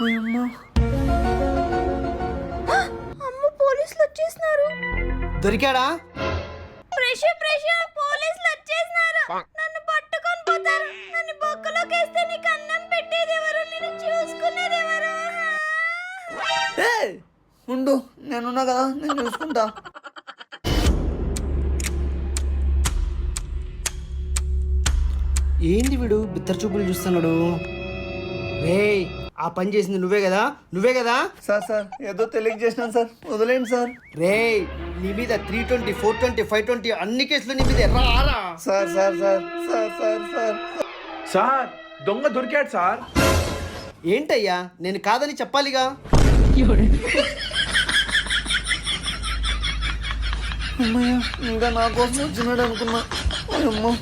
అమ్మ పోలీసులు వచ్చేస్తున్నారు. దొరికాడా? పోలీసులు వచ్చేస్తున్నారు. నన్ను పట్టుకొని పోతారు. నన్ను బొక్కలోకి వేస్తే నీకు అన్నం పెట్టేది ఎవరు, నేను చూసుకునేది ఎవరు? ఉండు, నేనున్నా కదా, నేను చూసుకుంటా. ఏంది వీడు బిత్తర చూపులు చూస్తున్నాడు? రేయ్, ఆ పని చేసింది నువ్వే కదా? సార్ ఏదో తెలియక చేసినాను సార్, వదిలేండి సార్. రేయ్, నీ మీద 320, 420, 520 అన్ని కేసులు నీ మీద రారా? Sir sir sir sir sir sir sir దొంగ దొరికాడు సార్. ఏంటయ్యా, నేను కాదని చెప్పాలిగా. అమ్మయ్య, ఇంకా నా కోసం వచ్చినాడు అనుకున్నా. అమ్మో.